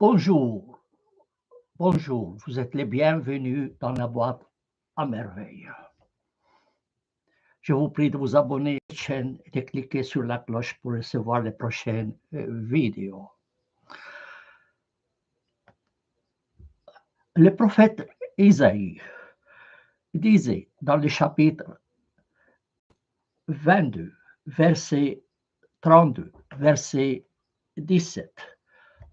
Bonjour, bonjour, vous êtes les bienvenus dans la boîte à merveille. Je vous prie de vous abonner à cette chaîne et de cliquer sur la cloche pour recevoir les prochaines vidéos. Le prophète Isaïe disait dans le chapitre 22, verset 32, verset 17,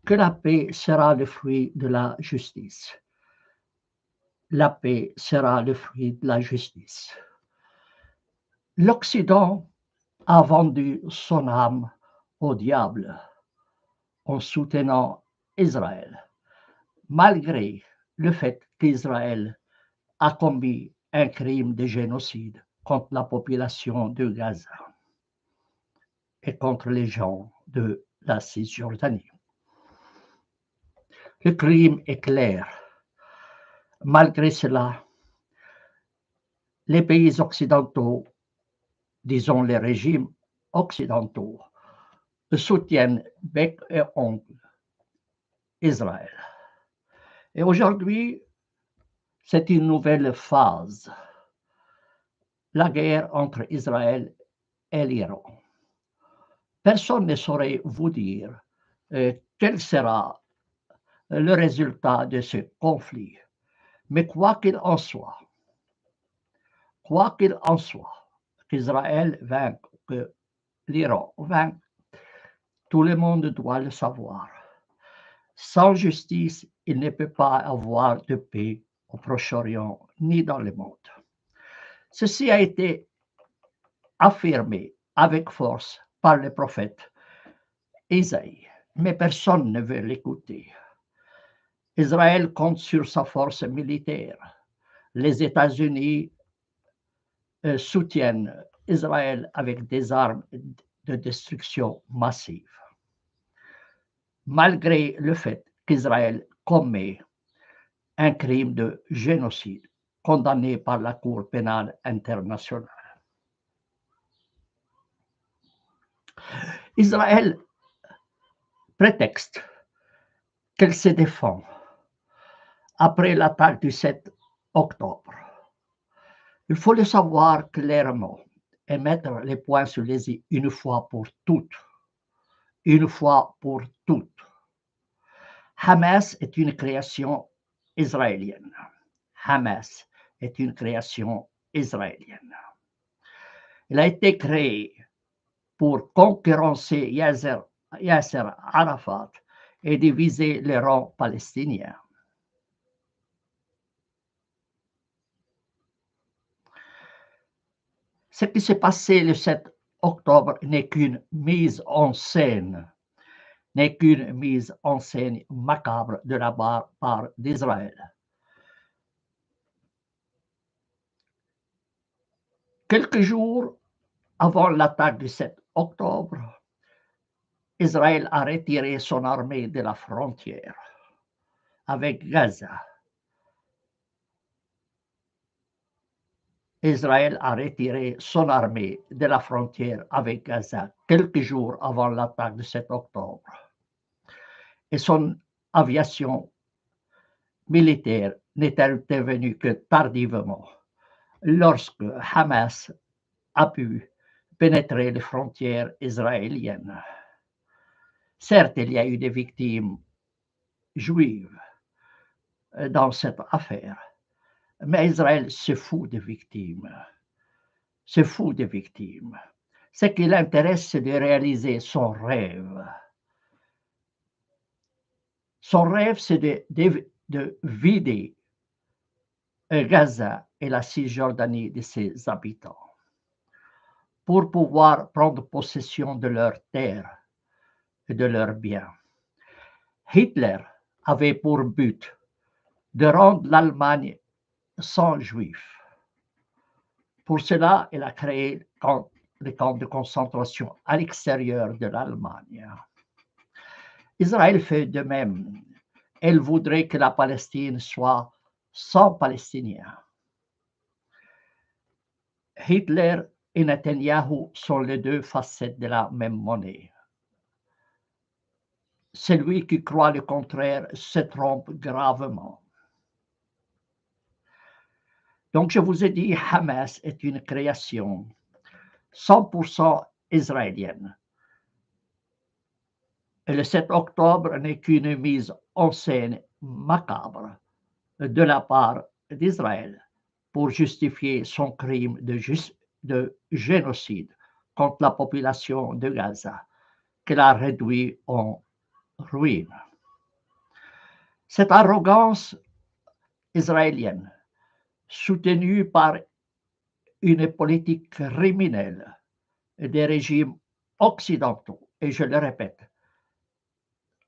que la paix sera le fruit de la justice. La paix sera le fruit de la justice. L'Occident a vendu son âme au diable en soutenant Israël, malgré le fait qu'Israël a commis un crime de génocide contre la population de Gaza et contre les gens de la Cisjordanie. Le crime est clair. Malgré cela, les pays occidentaux, disons les régimes occidentaux, soutiennent bec et ongle Israël. Et aujourd'hui, c'est une nouvelle phase, la guerre entre Israël et l'Iran. Personne ne saurait vous dire quel sera le résultat de ce conflit. Mais quoi qu'il en soit, qu'Israël vainque, que l'Iran vainque, tout le monde doit le savoir. Sans justice, il ne peut pas avoir de paix au Proche-Orient ni dans le monde. Ceci a été affirmé avec force par le prophète Isaïe, mais personne ne veut l'écouter. Israël compte sur sa force militaire. Les États-Unis soutiennent Israël avec des armes de destruction massive, malgré le fait qu'Israël commet un crime de génocide condamné par la Cour pénale internationale. Israël prétexte qu'elle se défend après l'attaque du 7 octobre. Il faut le savoir clairement et mettre les points sur les i une fois pour toutes. Une fois pour toutes. Hamas est une création israélienne. Hamas est une création israélienne. Il a été créé pour concurrencer Yasser Arafat et diviser les rangs palestiniens. Ce qui s'est passé le 7 octobre n'est qu'une mise en scène, macabre de la part d'Israël. Quelques jours avant l'attaque du 7 octobre, Israël a retiré son armée de la frontière avec Gaza. Israël a retiré son armée de la frontière avec Gaza quelques jours avant l'attaque du 7 octobre. Et son aviation militaire n'est intervenue que tardivement, lorsque Hamas a pu pénétrer les frontières israéliennes. Certes, il y a eu des victimes juives dans cette affaire, mais Israël se fout des victimes. Se fout des victimes. Ce qui l'intéresse, c'est de réaliser son rêve. Son rêve, c'est de vider Gaza et la Cisjordanie de ses habitants pour pouvoir prendre possession de leurs terres et de leurs biens. Hitler avait pour but de rendre l'Allemagne sans juifs. Pour cela, il a créé les camps de concentration à l'extérieur de l'Allemagne. Israël fait de même. Elle voudrait que la Palestine soit sans Palestiniens. Hitler et Netanyahou sont les deux facettes de la même monnaie. Celui qui croit le contraire se trompe gravement. Donc, je vous ai dit, Hamas est une création 100% israélienne. Et le 7 octobre n'est qu'une mise en scène macabre de la part d'Israël pour justifier son crime de génocide contre la population de Gaza, qu'elle a réduit en ruine. Cette arrogance israélienne, soutenue par une politique criminelle des régimes occidentaux, et je le répète,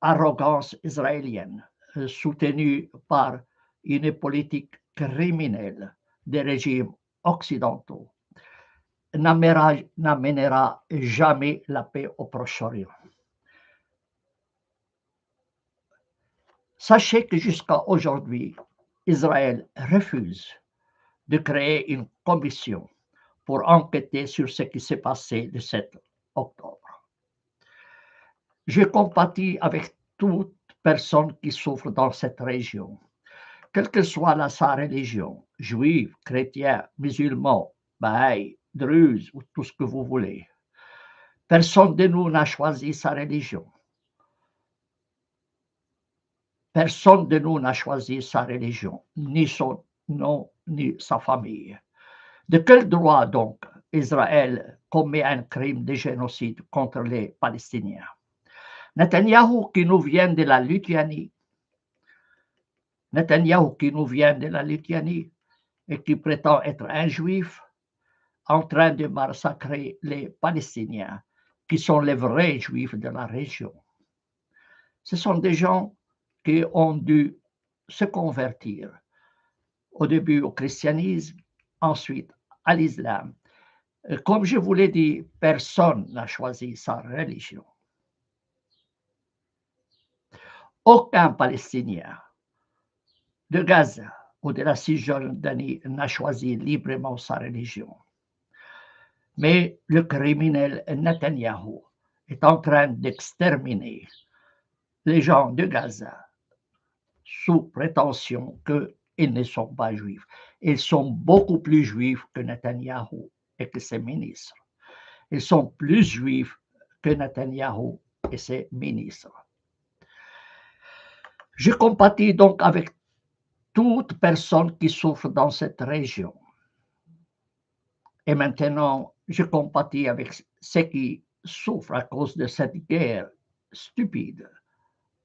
arrogance israélienne soutenue par une politique criminelle des régimes occidentaux, n'amènera jamais la paix au Proche-Orient. Sachez que jusqu'à aujourd'hui, Israël refuse de créer une commission pour enquêter sur ce qui s'est passé le 7 octobre. Je compatis avec toute personne qui souffre dans cette région, quelle que soit sa religion, juif, chrétien, musulman, bahaï, druze ou tout ce que vous voulez. Personne de nous n'a choisi sa religion. Personne de nous n'a choisi sa religion, ni son nom, ni sa famille. De quel droit donc Israël commet un crime de génocide contre les Palestiniens? Netanyahou qui nous vient de la Lituanie, et qui prétend être un juif, en train de massacrer les Palestiniens, qui sont les vrais juifs de la région. Ce sont des gens qui ont dû se convertir au début au christianisme, ensuite à l'islam. Comme je vous l'ai dit, personne n'a choisi sa religion. Aucun Palestinien de Gaza ou de la Cisjordanie n'a choisi librement sa religion. Mais le criminel Netanyahou est en train d'exterminer les gens de Gaza sous prétention qu'ils ne sont pas juifs. Ils sont beaucoup plus juifs que Netanyahou et que ses ministres. Ils sont plus juifs que Netanyahou et ses ministres. Je compatis donc avec toute personne qui souffre dans cette région. Et maintenant, je compatis avec ceux qui souffrent à cause de cette guerre stupide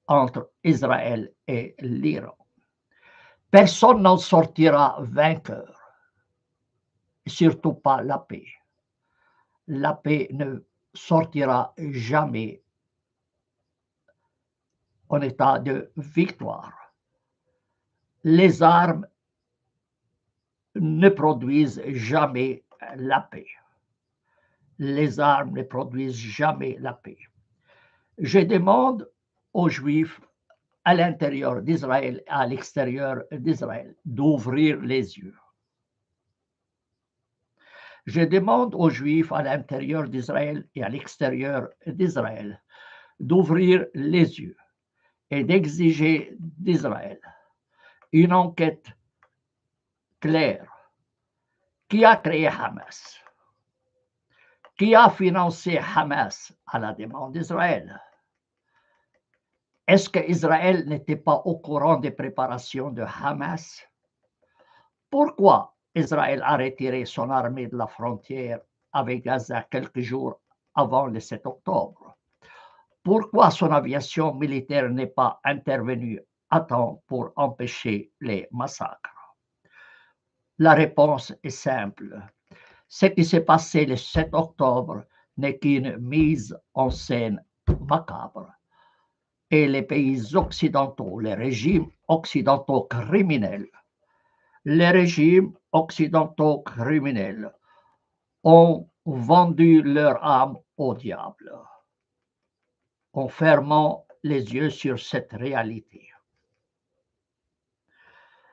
entre Israël et l'Iran. Personne n'en sortira vainqueur, surtout pas la paix. La paix ne sortira jamais en état de victoire. Les armes ne produisent jamais la paix. Les armes ne produisent jamais la paix. Je demande aux Juifs à l'intérieur d'Israël et à l'extérieur d'Israël d'ouvrir les yeux. Je demande aux Juifs à l'intérieur d'Israël et à l'extérieur d'Israël d'ouvrir les yeux et d'exiger d'Israël une enquête claire. Qui a créé Hamas? Qui a financé Hamas à la demande d'Israël? Est-ce qu'Israël n'était pas au courant des préparations de Hamas? Pourquoi Israël a retiré son armée de la frontière avec Gaza quelques jours avant le 7 octobre? Pourquoi son aviation militaire n'est pas intervenue à temps pour empêcher les massacres? La réponse est simple. Ce qui s'est passé le 7 octobre n'est qu'une mise en scène macabre. Et les pays occidentaux, les régimes occidentaux criminels, ont vendu leur âme au diable en fermant les yeux sur cette réalité.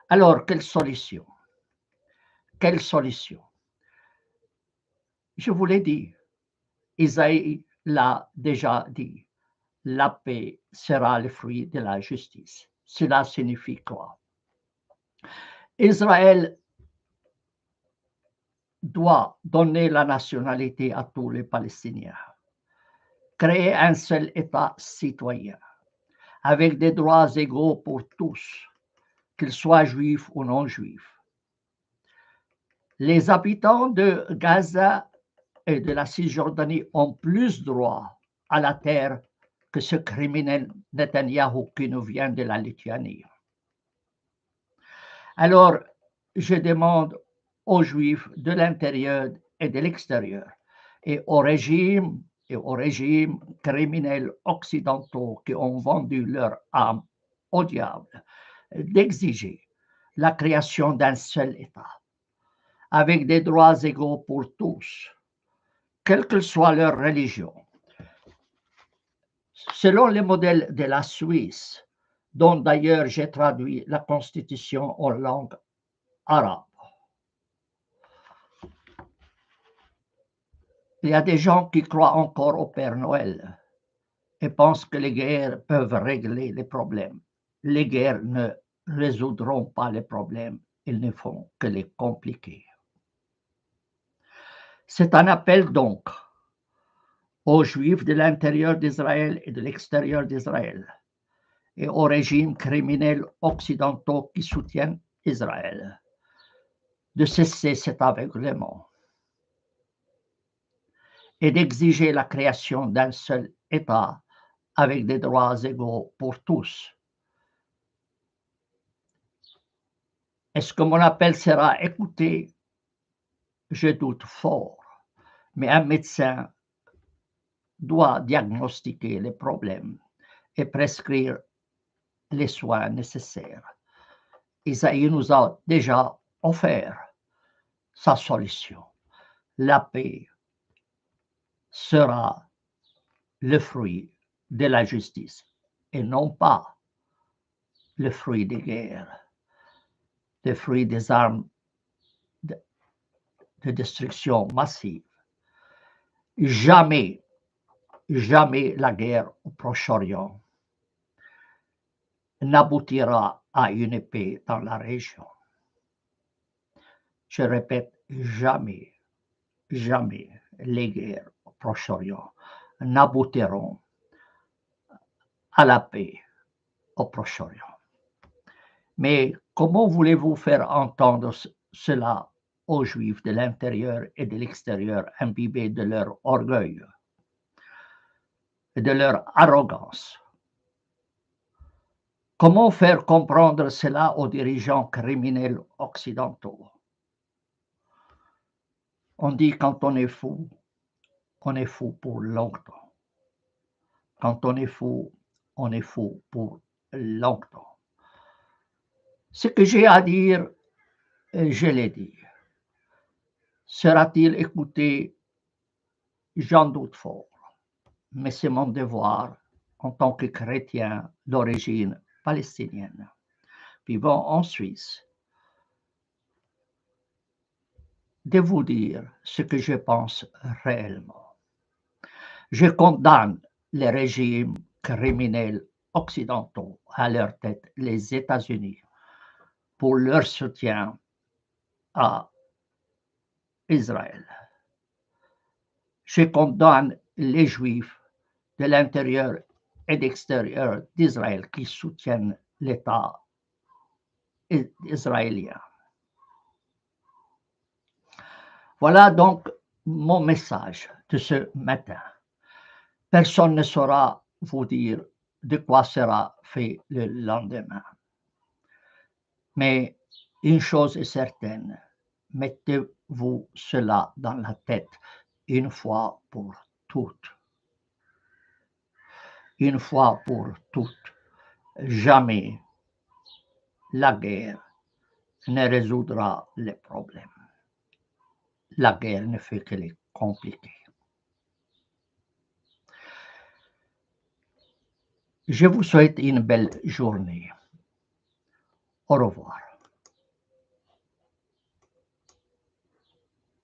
Alors, quelle solution? Quelle solution? Je vous l'ai dit, Isaïe l'a déjà dit. la paix sera le fruit de la justice. Cela signifie quoi? Israël doit donner la nationalité à tous les Palestiniens, créer un seul État citoyen, avec des droits égaux pour tous, qu'ils soient juifs ou non juifs. Les habitants de Gaza et de la Cisjordanie ont plus droit à la terre que ce criminel Netanyahou qui nous vient de la Lituanie. Alors, je demande aux Juifs de l'intérieur et de l'extérieur et aux régimes criminels occidentaux qui ont vendu leur âme au diable d'exiger la création d'un seul État avec des droits égaux pour tous, quelle que soit leur religion. Selon le modèle de la Suisse, dont d'ailleurs j'ai traduit la Constitution en langue arabe. Il y a des gens qui croient encore au Père Noël et pensent que les guerres peuvent régler les problèmes. Les guerres ne résoudront pas les problèmes, ils ne font que les compliquer. C'est un appel donc aux Juifs de l'intérieur d'Israël et de l'extérieur d'Israël et aux régimes criminels occidentaux qui soutiennent Israël de cesser cet aveuglement et d'exiger la création d'un seul État avec des droits égaux pour tous. Est-ce que mon appel sera écouté? Je doute fort, mais un médecin doit diagnostiquer les problèmes et prescrire les soins nécessaires. Isaïe nous a déjà offert sa solution. La paix sera le fruit de la justice et non pas le fruit des guerres, le fruit des armes de destruction massive. Jamais, jamais la guerre au Proche-Orient n'aboutira à une paix dans la région. Je répète, jamais, jamais les guerres au Proche-Orient n'aboutiront à la paix au Proche-Orient. Mais comment voulez-vous faire entendre cela aux Juifs de l'intérieur et de l'extérieur imbibés de leur orgueil et de leur arrogance? Comment faire comprendre cela aux dirigeants criminels occidentaux? On dit quand on est fou pour longtemps. Quand on est fou pour longtemps. Ce que j'ai à dire, je l'ai dit. Sera-t-il écouté? J'en doute fort. Mais c'est mon devoir en tant que chrétien d'origine palestinienne, vivant en Suisse, de vous dire ce que je pense réellement. Je condamne les régimes criminels occidentaux, à leur tête les États-Unis, pour leur soutien à Israël. Je condamne les Juifs de l'intérieur et d'extérieur d'Israël qui soutiennent l'État israélien. Voilà donc mon message de ce matin. Personne ne saura vous dire de quoi sera fait le lendemain. Mais une chose est certaine, mettez-vous cela dans la tête une fois pour toutes. Une fois pour toutes, jamais la guerre ne résoudra les problèmes. La guerre ne fait que les compliquer. Je vous souhaite une belle journée. Au revoir.